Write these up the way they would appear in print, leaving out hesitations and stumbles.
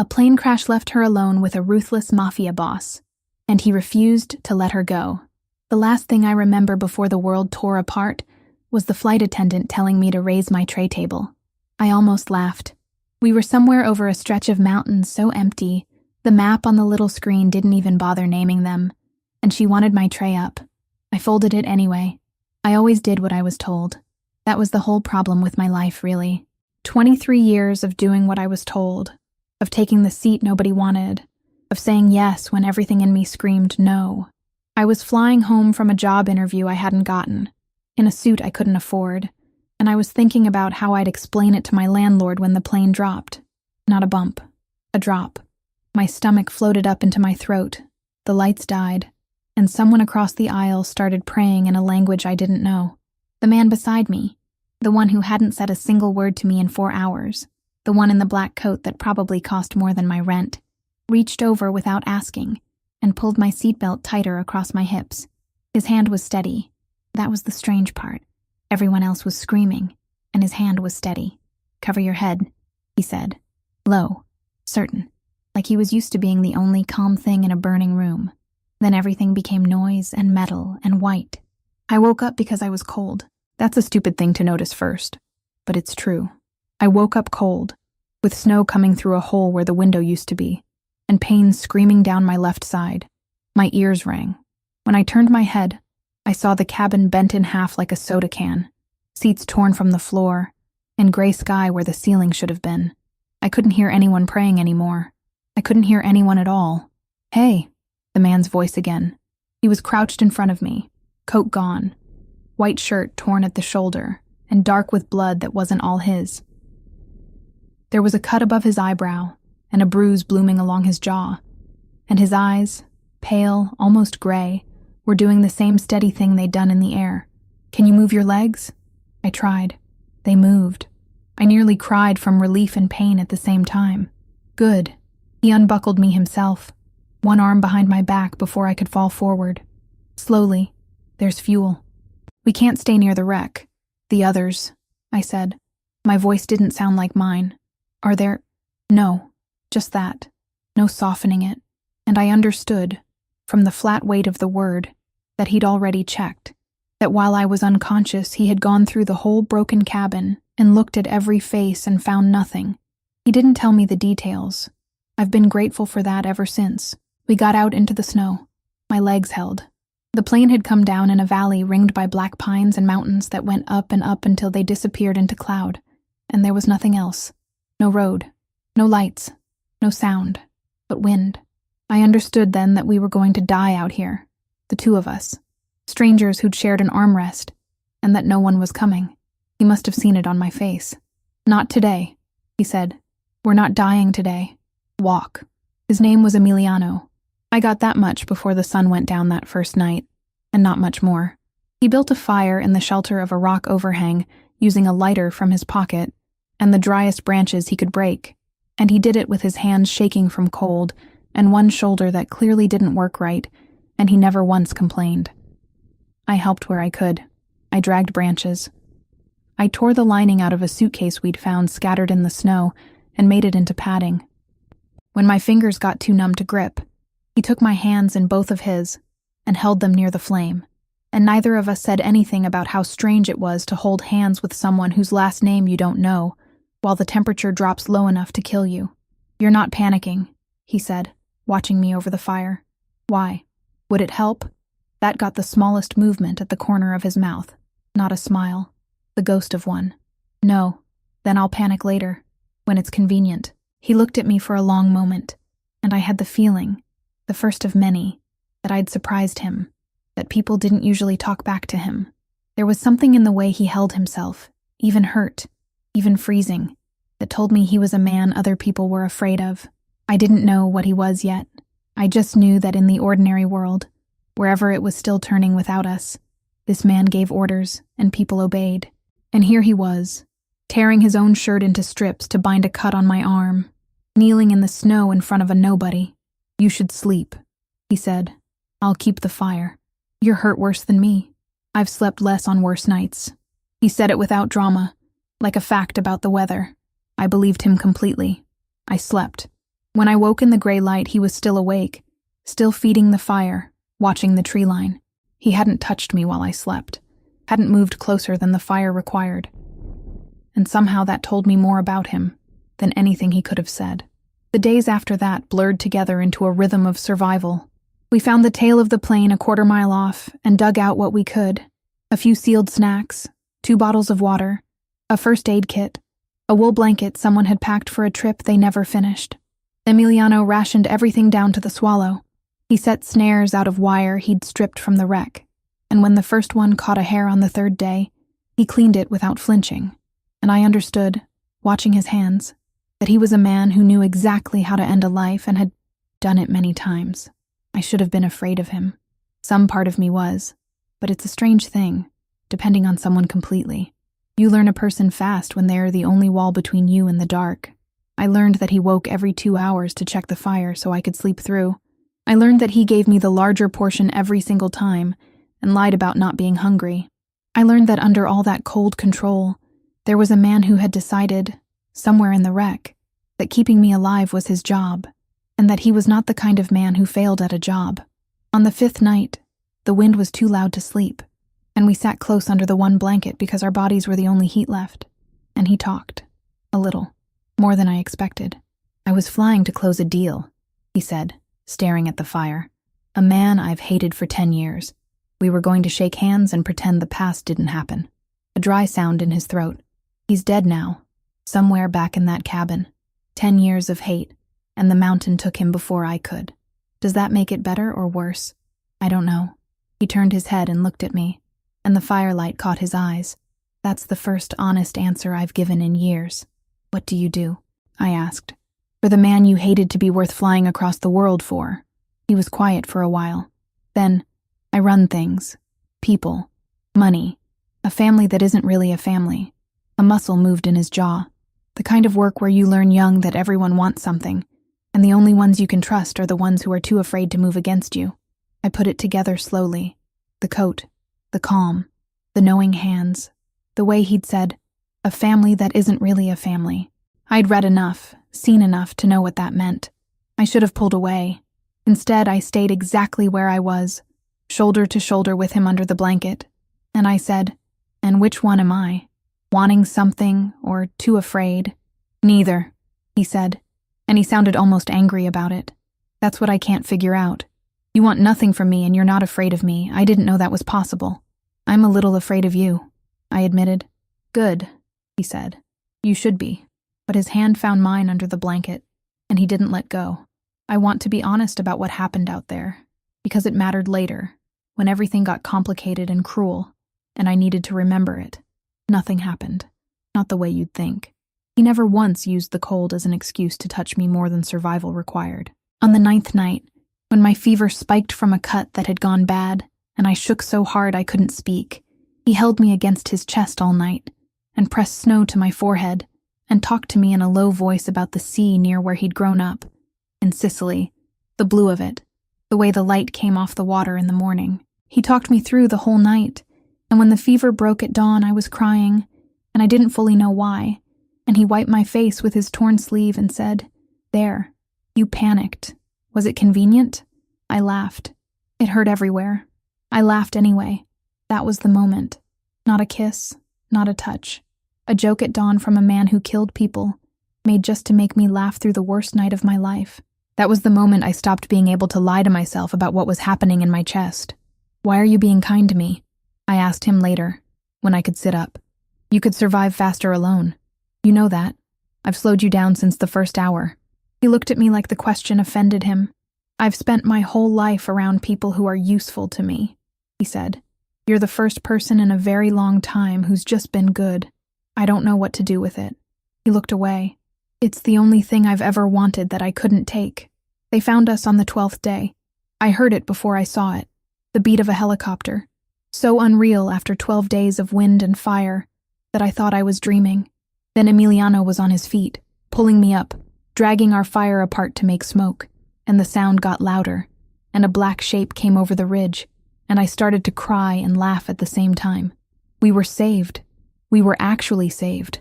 A plane crash left her alone with a ruthless mafia boss, and he refused to let her go. The last thing I remember before the world tore apart was the flight attendant telling me to raise my tray table. I almost laughed. We were somewhere over a stretch of mountains so empty, the map on the little screen didn't even bother naming them, and she wanted my tray up. I folded it anyway. I always did what I was told. That was the whole problem with my life, really. 23 years of doing what I was told, of taking the seat nobody wanted, of saying yes when everything in me screamed no. I was flying home from a job interview I hadn't gotten, in a suit I couldn't afford, and I was thinking about how I'd explain it to my landlord when the plane dropped. Not a bump, a drop. My stomach floated up into my throat, the lights died, and someone across the aisle started praying in a language I didn't know. The man beside me, the one who hadn't said a single word to me in 4 hours, the one in the black coat that probably cost more than my rent, reached over without asking and pulled my seatbelt tighter across my hips. His hand was steady. That was the strange part. Everyone else was screaming, and his hand was steady. "Cover your head," he said. Low, certain, like he was used to being the only calm thing in a burning room. Then everything became noise and metal and white. I woke up because I was cold. That's a stupid thing to notice first, but it's true. I woke up cold, with snow coming through a hole where the window used to be, and pain screaming down my left side. My ears rang. When I turned my head, I saw the cabin bent in half like a soda can, seats torn from the floor, and gray sky where the ceiling should have been. I couldn't hear anyone praying anymore. I couldn't hear anyone at all. "Hey," the man's voice again. He was crouched in front of me, coat gone, white shirt torn at the shoulder, and dark with blood that wasn't all his. There was a cut above his eyebrow, and a bruise blooming along his jaw, and his eyes, pale, almost gray, were doing the same steady thing they'd done in the air. "Can you move your legs?" I tried. They moved. I nearly cried from relief and pain at the same time. Good. He unbuckled me himself, one arm behind my back before I could fall forward. Slowly. "There's fuel. We can't stay near the wreck. The others," I said. My voice didn't sound like mine. "Are there—" "No, just that. No softening it." And I understood, from the flat weight of the word, that he'd already checked, that while I was unconscious he had gone through the whole broken cabin and looked at every face and found nothing. He didn't tell me the details. I've been grateful for that ever since. We got out into the snow. My legs held. The plane had come down in a valley ringed by black pines and mountains that went up and up until they disappeared into cloud, and there was nothing else. No road, no lights, no sound, but wind. I understood then that we were going to die out here, the two of us, strangers who'd shared an armrest, and that no one was coming. He must have seen it on my face. "Not today," he said. "We're not dying today. Walk." His name was Emiliano. I got that much before the sun went down that first night, and not much more. He built a fire in the shelter of a rock overhang using a lighter from his pocket and the driest branches he could break, and he did it with his hands shaking from cold and one shoulder that clearly didn't work right, and he never once complained. I helped where I could. I dragged branches. I tore the lining out of a suitcase we'd found scattered in the snow and made it into padding. When my fingers got too numb to grip, he took my hands in both of his and held them near the flame, and neither of us said anything about how strange it was to hold hands with someone whose last name you don't know, while the temperature drops low enough to kill you. "You're not panicking," he said, watching me over the fire. "Why? Would it help?" That got the smallest movement at the corner of his mouth, not a smile, the ghost of one. "No, then I'll panic later, when it's convenient." He looked at me for a long moment, and I had the feeling, the first of many, that I'd surprised him, that people didn't usually talk back to him. There was something in the way he held himself, even hurt, even freezing, that told me he was a man other people were afraid of. I didn't know what he was yet. I just knew that in the ordinary world, wherever it was still turning without us, this man gave orders and people obeyed. And here he was, tearing his own shirt into strips to bind a cut on my arm, kneeling in the snow in front of a nobody. "You should sleep," he said. "I'll keep the fire. You're hurt worse than me. I've slept less on worse nights." He said it without drama, like a fact about the weather. I believed him completely. I slept. When I woke in the gray light, he was still awake, still feeding the fire, watching the tree line. He hadn't touched me while I slept, hadn't moved closer than the fire required. And somehow that told me more about him than anything he could have said. The days after that blurred together into a rhythm of survival. We found the tail of the plane a quarter-mile off and dug out what we could. A few sealed snacks, 2 bottles of water, a first aid kit, a wool blanket someone had packed for a trip they never finished. Emiliano rationed everything down to the swallow. He set snares out of wire he'd stripped from the wreck, and when the first one caught a hair on the 3rd day, he cleaned it without flinching. And I understood, watching his hands, that he was a man who knew exactly how to end a life and had done it many times. I should have been afraid of him. Some part of me was, but it's a strange thing, depending on someone completely. You learn a person fast when they are the only wall between you and the dark. I learned that he woke every 2 hours to check the fire so I could sleep through. I learned that he gave me the larger portion every single time and lied about not being hungry. I learned that under all that cold control, there was a man who had decided, somewhere in the wreck, that keeping me alive was his job, and that he was not the kind of man who failed at a job. On the 5th night, the wind was too loud to sleep, and we sat close under the one blanket because our bodies were the only heat left. And he talked. A little. More than I expected. "I was flying to close a deal," he said, staring at the fire. "A man I've hated for 10 years. We were going to shake hands and pretend the past didn't happen." A dry sound in his throat. "He's dead now. Somewhere back in that cabin. 10 years of hate, and the mountain took him before I could. Does that make it better or worse? I don't know." He turned his head and looked at me, and the firelight caught his eyes. "That's the first honest answer I've given in years." "What do you do?" I asked. "For the man you hated to be worth flying across the world for." He was quiet for a while. "Then, I run things. People. Money. A family that isn't really a family." A muscle moved in his jaw. "The kind of work where you learn young that everyone wants something, and the only ones you can trust are the ones who are too afraid to move against you." I put it together slowly. The coat, the calm, the knowing hands, the way he'd said, "A family that isn't really a family." I'd read enough, seen enough to know what that meant. I should have pulled away. Instead, I stayed exactly where I was, shoulder to shoulder with him under the blanket. And I said, "And which one am I? Wanting something or too afraid?" "Neither," he said, and he sounded almost angry about it. "That's what I can't figure out. You want nothing from me and you're not afraid of me. I didn't know that was possible." "I'm a little afraid of you," I admitted. "Good," he said. "You should be." But his hand found mine under the blanket, and he didn't let go. I want to be honest about what happened out there, because it mattered later, when everything got complicated and cruel, and I needed to remember it. Nothing happened. Not the way you'd think. He never once used the cold as an excuse to touch me more than survival required. On the 9th night, when my fever spiked from a cut that had gone bad, and I shook so hard I couldn't speak, he held me against his chest all night, and pressed snow to my forehead, and talked to me in a low voice about the sea near where he'd grown up, in Sicily, the blue of it, the way the light came off the water in the morning. He talked me through the whole night, and when the fever broke at dawn I was crying, and I didn't fully know why, and he wiped my face with his torn sleeve and said, "There, you panicked. Was it convenient?" I laughed. It hurt everywhere. I laughed anyway. That was the moment. Not a kiss, not a touch. A joke at dawn from a man who killed people, made just to make me laugh through the worst night of my life. That was the moment I stopped being able to lie to myself about what was happening in my chest. "Why are you being kind to me?" I asked him later, when I could sit up. "You could survive faster alone. You know that. I've slowed you down since the first hour." He looked at me like the question offended him. "I've spent my whole life around people who are useful to me," he said. "You're the first person in a very long time who's just been good. I don't know what to do with it." He looked away. "It's the only thing I've ever wanted that I couldn't take. They found us on the 12th day. I heard it before I saw it. The beat of a helicopter. So unreal after 12 days of wind and fire that I thought I was dreaming. Then Emiliano was on his feet, pulling me up, dragging our fire apart to make smoke, and the sound got louder, and a black shape came over the ridge, and I started to cry and laugh at the same time. We were saved. We were actually saved.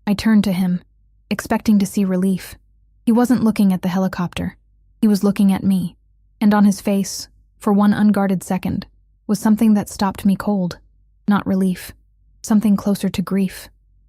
I turned to him, expecting to see relief. He wasn't looking at the helicopter. He was looking at me, and on his face, for one unguarded second, was something that stopped me cold. Not relief. Something closer to grief.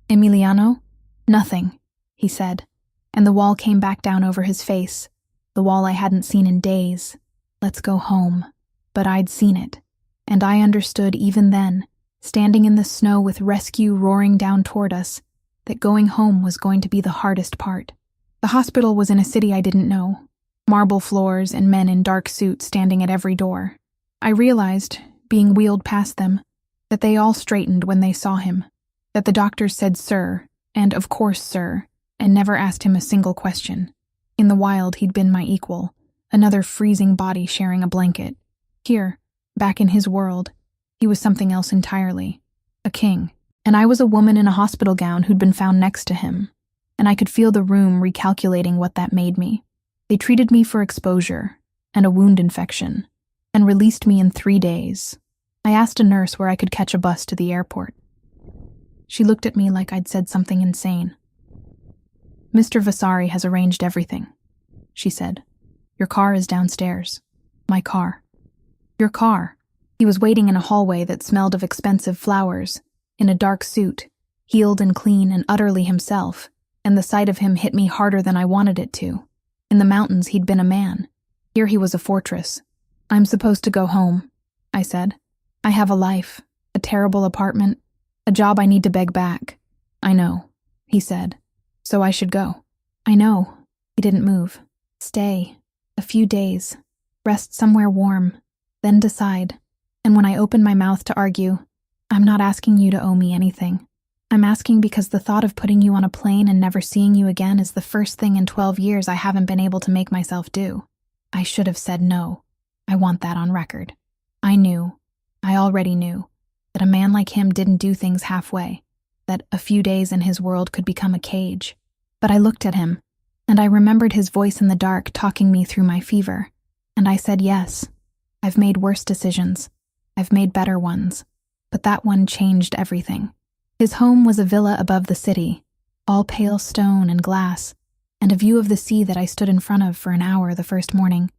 "Emiliano?" "Nothing," he said, and the wall came back down over his face, the wall I hadn't seen in days. "Let's go home." But I'd seen it, and I understood even then, standing in the snow with rescue roaring down toward us, that going home was going to be the hardest part. The hospital was in a city I didn't know. Marble floors and men in dark suits standing at every door. I realized, being wheeled past them, that they all straightened when they saw him, that the doctors said "sir," and "of course, sir," and never asked him a single question. In the wild, he'd been my equal, another freezing body sharing a blanket. Here, back in his world, he was something else entirely. A king. And I was a woman in a hospital gown who'd been found next to him. And I could feel the room recalculating what that made me. They treated me for exposure and a wound infection, and released me in 3 days. I asked a nurse where I could catch a bus to the airport. She looked at me like I'd said something insane. "Mr. Vasari has arranged everything," she said. "Your car is downstairs." My car. Your car. He was waiting in a hallway that smelled of expensive flowers, in a dark suit, healed and clean and utterly himself, and the sight of him hit me harder than I wanted it to. In the mountains, he'd been a man. Here he was a fortress. "I'm supposed to go home," I said. "I have a life, a terrible apartment, a job I need to beg back." "I know," he said. "So I should go." "I know." He didn't move. "Stay. A few days. Rest somewhere warm. Then decide." And when I opened my mouth to argue, "I'm not asking you to owe me anything. I'm asking because the thought of putting you on a plane and never seeing you again is the first thing in 12 years I haven't been able to make myself do." I should have said no. I want that on record. I already knew, that a man like him didn't do things halfway, that a few days in his world could become a cage. But I looked at him, and I remembered his voice in the dark talking me through my fever, and I said yes. I've made worse decisions. I've made better ones. But that one changed everything. His home was a villa above the city, all pale stone and glass, and a view of the sea that I stood in front of for an hour the first morning,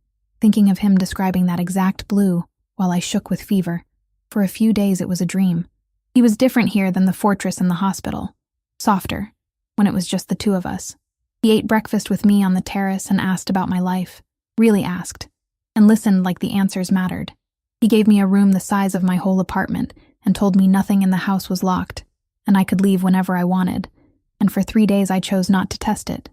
thinking of him describing that exact blue while I shook with fever. For a few days it was a dream. He was different here than the fortress and the hospital. Softer, when it was just the two of us. He ate breakfast with me on the terrace and asked about my life. Really asked. And listened like the answers mattered. He gave me a room the size of my whole apartment and told me nothing in the house was locked, and I could leave whenever I wanted. And for 3 days I chose not to test it,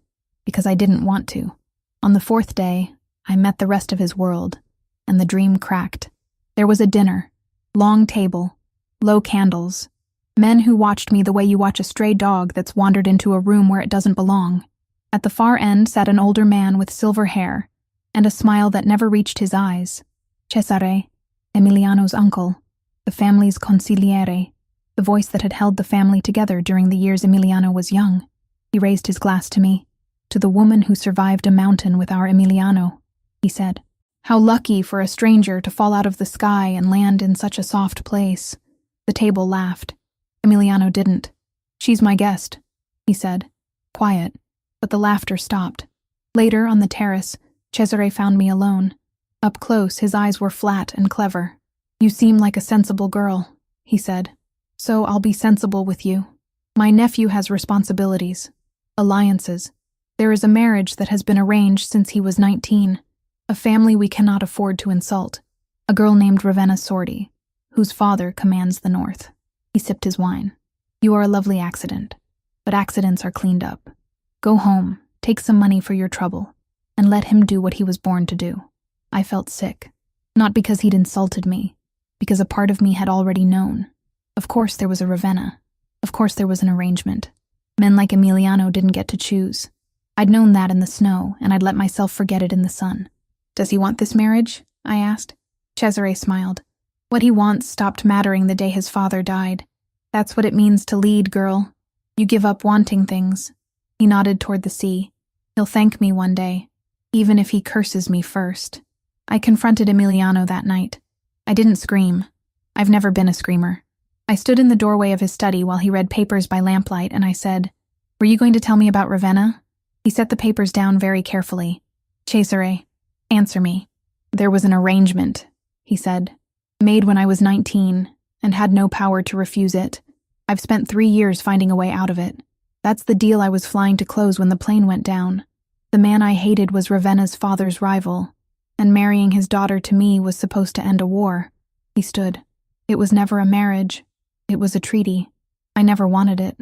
because I didn't want to. On the 4th day, I met the rest of his world, and the dream cracked. There was a dinner, long table, low candles, men who watched me the way you watch a stray dog that's wandered into a room where it doesn't belong. At the far end sat an older man with silver hair, and a smile that never reached his eyes. Cesare, Emiliano's uncle, the family's consigliere, the voice that had held the family together during the years Emiliano was young. He raised his glass to me. "To the woman who survived a mountain with our Emiliano," he said. "How lucky for a stranger to fall out of the sky and land in such a soft place." The table laughed. Emiliano didn't. "She's my guest," he said. Quiet, but the laughter stopped. Later, on the terrace, Cesare found me alone. Up close, his eyes were flat and clever. "You seem like a sensible girl," he said. "So I'll be sensible with you. My nephew has responsibilities, alliances. There is a marriage that has been arranged since he was 19, a family we cannot afford to insult, a girl named Ravenna Sordi, whose father commands the north." He sipped his wine. "You are a lovely accident, but accidents are cleaned up. Go home, take some money for your trouble, and let him do what he was born to do." I felt sick, not because he'd insulted me, because a part of me had already known. Of course there was a Ravenna. Of course there was an arrangement. Men like Emiliano didn't get to choose. I'd known that in the snow, and I'd let myself forget it in the sun. "Does he want this marriage?" I asked. Cesare smiled. "What he wants stopped mattering the day his father died. That's what it means to lead, girl. You give up wanting things." He nodded toward the sea. "He'll thank me one day, even if he curses me first." I confronted Emiliano that night. I didn't scream. I've never been a screamer. I stood in the doorway of his study while he read papers by lamplight, and I said, "Were you going to tell me about Ravenna?" He set the papers down very carefully. Cesare, answer me. There was an arrangement, he said, made when I was 19 and had no power to refuse it. I've spent 3 years finding a way out of it. That's the deal I was flying to close when the plane went down. The man I hated was Ravenna's father's rival, and marrying his daughter to me was supposed to end a war. He stood. It was never a marriage. It was a treaty. I never wanted it,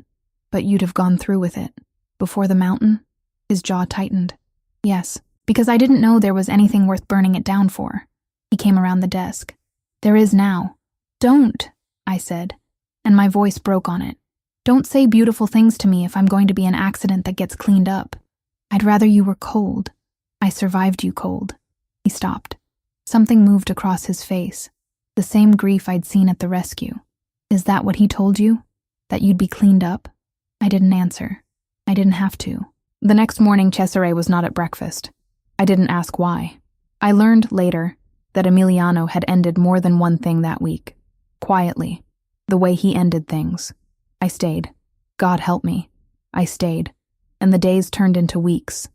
but you'd have gone through with it. Before the mountain? His jaw tightened. Yes, because I didn't know there was anything worth burning it down for. He came around the desk. There is now. Don't, I said, and my voice broke on it. Don't say beautiful things to me if I'm going to be an accident that gets cleaned up. I'd rather you were cold. I survived you cold. He stopped. Something moved across his face. The same grief I'd seen at the rescue. Is that what he told you? That you'd be cleaned up? I didn't answer. I didn't have to. The next morning, Cesare was not at breakfast. I didn't ask why. I learned later that Emiliano had ended more than one thing that week. Quietly. The way he ended things. I stayed. God help me. I stayed. And the days turned into weeks.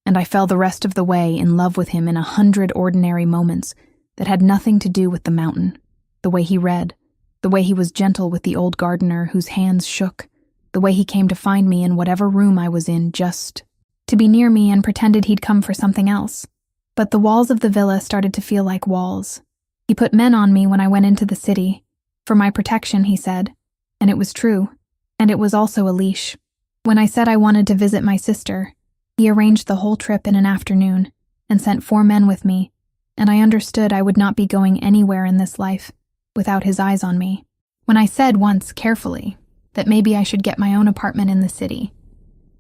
And I fell the rest of the way in love with him in 100 ordinary moments that had nothing to do with the mountain. The way he read. The way he was gentle with the old gardener whose hands shook. The way he came to find me in whatever room I was in just to be near me and pretended he'd come for something else. But the walls of the villa started to feel like walls. He put men on me when I went into the city. For my protection, he said. And it was true. And it was also a leash. When I said I wanted to visit my sister, he arranged the whole trip in an afternoon and sent 4 men with me, and I understood I would not be going anywhere in this life without his eyes on me. When I said once, carefully, that maybe I should get my own apartment in the city,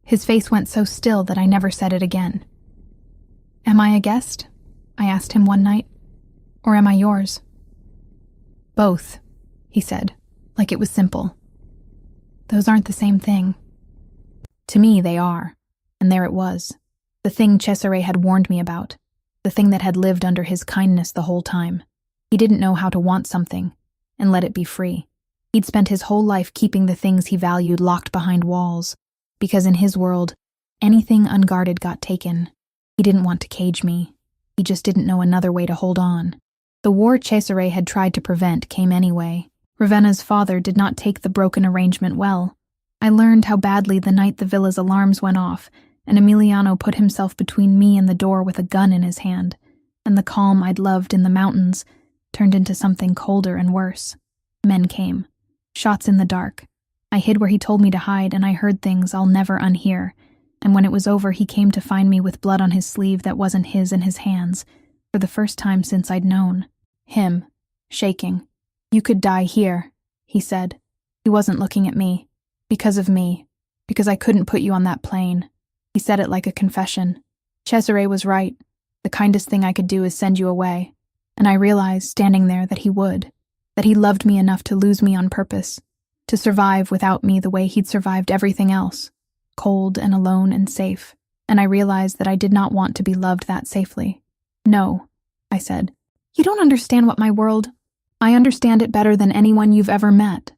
his face went so still that I never said it again. Am I a guest? I asked him one night. Or am I yours? Both, he said, like it was simple. Those aren't the same thing. To me, they are. And there it was. The thing Cesare had warned me about. The thing that had lived under his kindness the whole time. He didn't know how to want something and let it be free. He'd spent his whole life keeping the things he valued locked behind walls, because in his world, anything unguarded got taken. He didn't want to cage me. He just didn't know another way to hold on. The war Cesare had tried to prevent came anyway. Ravenna's father did not take the broken arrangement well. I learned how badly the night the villa's alarms went off, and Emiliano put himself between me and the door with a gun in his hand, and the calm I'd loved in the mountains turned into something colder and worse. Men came. Shots in the dark. I hid where he told me to hide, and I heard things I'll never unhear, and when it was over he came to find me with blood on his sleeve that wasn't his in his hands, for the first time since I'd known. Him. Shaking. You could die here, he said. He wasn't looking at me. Because of me. Because I couldn't put you on that plane. He said it like a confession. Cesare was right. The kindest thing I could do is send you away. And I realized, standing there, that he would. That he loved me enough to lose me on purpose. To survive without me the way he'd survived everything else. Cold and alone and safe. And I realized that I did not want to be loved that safely. No, I said. You don't understand what my world... I understand it better than anyone you've ever met,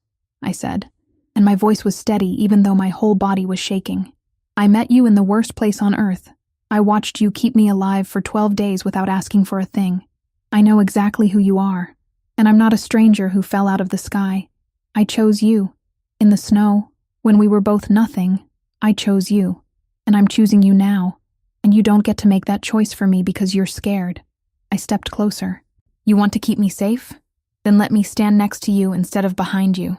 I said. And my voice was steady even though my whole body was shaking. I met you in the worst place on earth. I watched you keep me alive for 12 days without asking for a thing. I know exactly who you are. And I'm not a stranger who fell out of the sky. I chose you. In the snow, when we were both nothing, I chose you. And I'm choosing you now. And you don't get to make that choice for me because you're scared. I stepped closer. You want to keep me safe? Then let me stand next to you instead of behind you.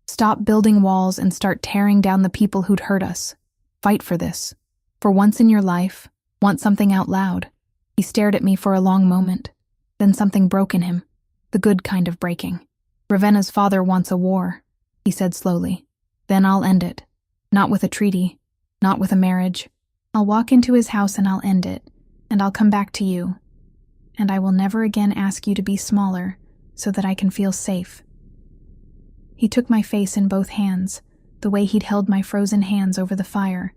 Stop building walls and start tearing down the people who'd hurt us. Fight for this. For once in your life, want something out loud. He stared at me for a long moment. Then something broke in him. The good kind of breaking. Ravenna's father wants a war, he said slowly. Then I'll end it. Not with a treaty. Not with a marriage. I'll walk into his house and I'll end it. And I'll come back to you. And I will never again ask you to be smaller so that I can feel safe. He took my face in both hands, the way he'd held my frozen hands over the fire.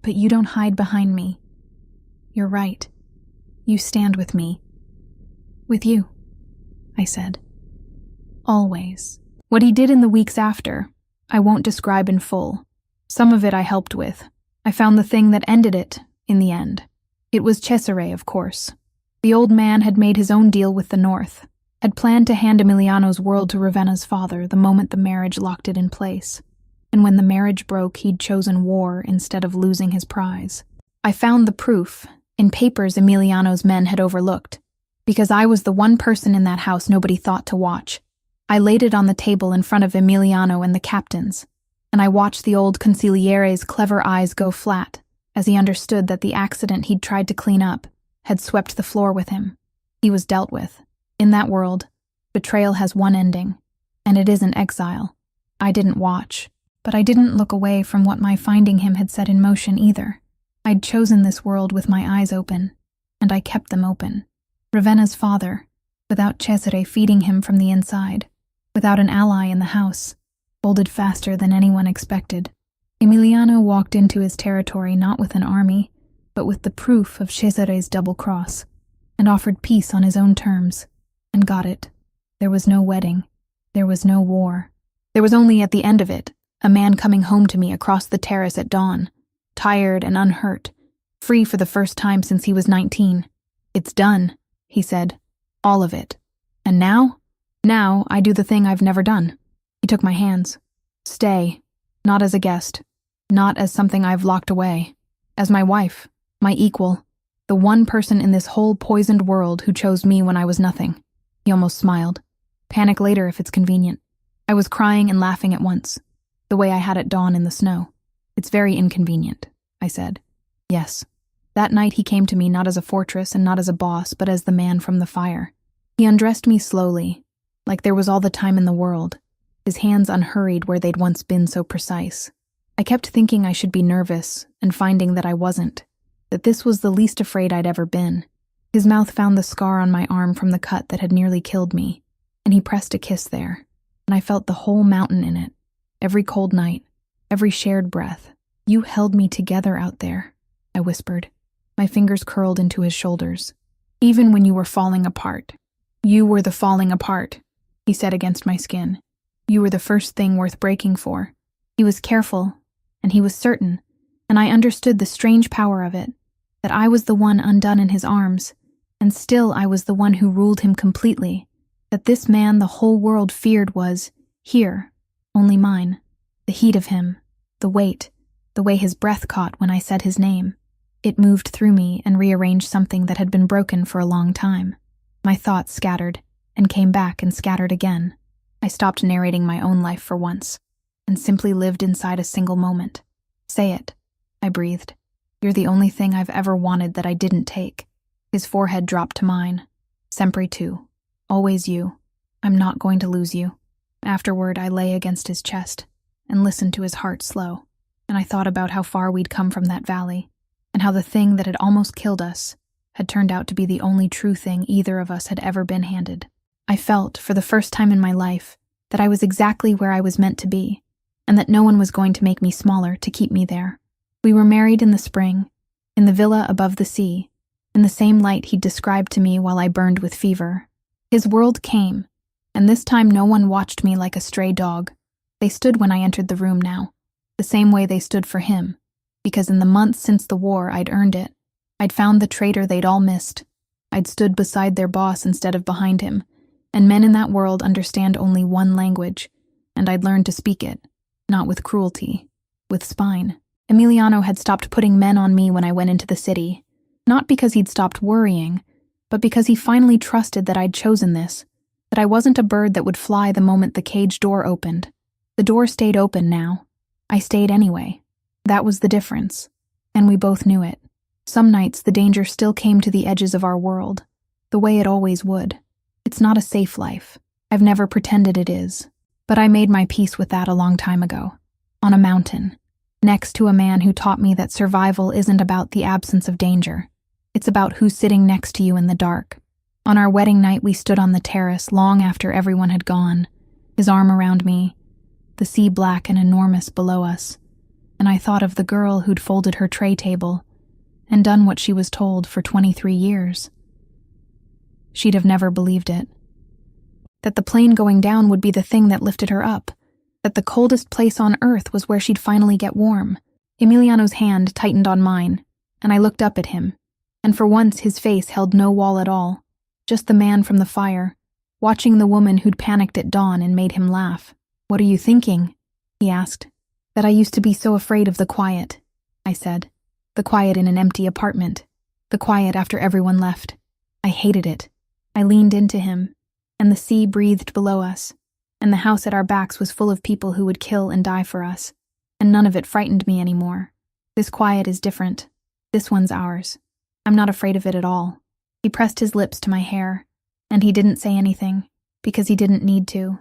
But you don't hide behind me. You're right. You stand with me. With you, I said. Always. What he did in the weeks after, I won't describe in full. Some of it I helped with. I found the thing that ended it, in the end. It was Cesare, of course. The old man had made his own deal with the North, had planned to hand Emiliano's world to Ravenna's father the moment the marriage locked it in place. And when the marriage broke, he'd chosen war instead of losing his prize. I found the proof, in papers Emiliano's men had overlooked, because I was the one person in that house nobody thought to watch. I laid it on the table in front of Emiliano and the captains, and I watched the old consigliere's clever eyes go flat as he understood that the accident he'd tried to clean up had swept the floor with him. He was dealt with. In that world, betrayal has one ending, and it isn't exile. I didn't watch, but I didn't look away from what my finding him had set in motion either. I'd chosen this world with my eyes open, and I kept them open. Ravenna's father, without Cesare feeding him from the inside, without an ally in the house, folded faster than anyone expected. Emiliano walked into his territory not with an army, but with the proof of Cesare's double cross, and offered peace on his own terms, and got it. There was no wedding. There was no war. There was only, at the end of it, a man coming home to me across the terrace at dawn, tired and unhurt, free for the first time since he was 19. "It's done," he said. "All of it. And now? Now I do the thing I've never done." He took my hands. "Stay. Not as a guest. Not as something I've locked away. As my wife. My equal. The one person in this whole poisoned world who chose me when I was nothing." He almost smiled. "Panic later if it's convenient." I was crying and laughing at once, the way I had at dawn in the snow. "It's very inconvenient," I said. "Yes." That night he came to me not as a fortress and not as a boss, but as the man from the fire. He undressed me slowly, like there was all the time in the world, his hands unhurried where they'd once been so precise. I kept thinking I should be nervous, and finding that I wasn't, that this was the least afraid I'd ever been. His mouth found the scar on my arm from the cut that had nearly killed me, and he pressed a kiss there, and I felt the whole mountain in it. Every cold night, every shared breath. "You held me together out there," I whispered. My fingers curled into his shoulders. "Even when you were falling apart. You were the falling apart," he said against my skin. "You were the first thing worth breaking for." He was careful, and he was certain, and I understood the strange power of it, that I was the one undone in his arms, and still I was the one who ruled him completely, that this man the whole world feared was here, only mine. The heat of him, the weight, the way his breath caught when I said his name. It moved through me and rearranged something that had been broken for a long time. My thoughts scattered, and came back and scattered again. I stopped narrating my own life for once, and simply lived inside a single moment. "Say it," I breathed. "You're the only thing I've ever wanted that I didn't take." His forehead dropped to mine. "Sempre tu. Always you. I'm not going to lose you." Afterward, I lay against his chest and listened to his heart slow, and I thought about how far we'd come from that valley, and how the thing that had almost killed us had turned out to be the only true thing either of us had ever been handed. I felt, for the first time in my life, that I was exactly where I was meant to be, and that no one was going to make me smaller to keep me there. We were married in the spring, in the villa above the sea, in the same light he'd described to me while I burned with fever. His world came, and this time no one watched me like a stray dog. They stood when I entered the room now, the same way they stood for him, because in the months since the war I'd earned it. I'd found the traitor they'd all missed. I'd stood beside their boss instead of behind him, and men in that world understand only one language, and I'd learned to speak it, not with cruelty, with spine. Emiliano had stopped putting men on me when I went into the city, not because he'd stopped worrying, but because he finally trusted that I'd chosen this, that I wasn't a bird that would fly the moment the cage door opened. The door stayed open now. I stayed anyway. That was the difference, and we both knew it. Some nights the danger still came to the edges of our world, the way it always would. It's not a safe life. I've never pretended it is, but I made my peace with that a long time ago, on a mountain, next to a man who taught me that survival isn't about the absence of danger. It's about who's sitting next to you in the dark. On our wedding night we stood on the terrace long after everyone had gone, his arm around me, the sea black and enormous below us, and I thought of the girl who'd folded her tray table and done what she was told for 23 years. She'd have never believed it. That the plane going down would be the thing that lifted her up, that the coldest place on earth was where she'd finally get warm, Emiliano's hand tightened on mine, and I looked up at him, and for once his face held no wall at all, just the man from the fire, watching the woman who'd panicked at dawn and made him laugh. "What are you thinking?" he asked. "That I used to be so afraid of the quiet," I said. "The quiet in an empty apartment. The quiet after everyone left. I hated it." I leaned into him, and the sea breathed below us, and the house at our backs was full of people who would kill and die for us, and none of it frightened me anymore. This quiet is different. This one's ours. I'm not afraid of it at all. He pressed his lips to my hair, and he didn't say anything, because he didn't need to,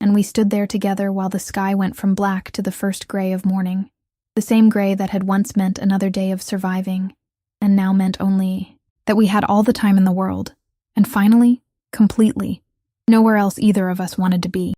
and we stood there together while the sky went from black to the first gray of morning, the same gray that had once meant another day of surviving, and now meant only that we had all the time in the world, and finally, completely, nowhere else either of us wanted to be.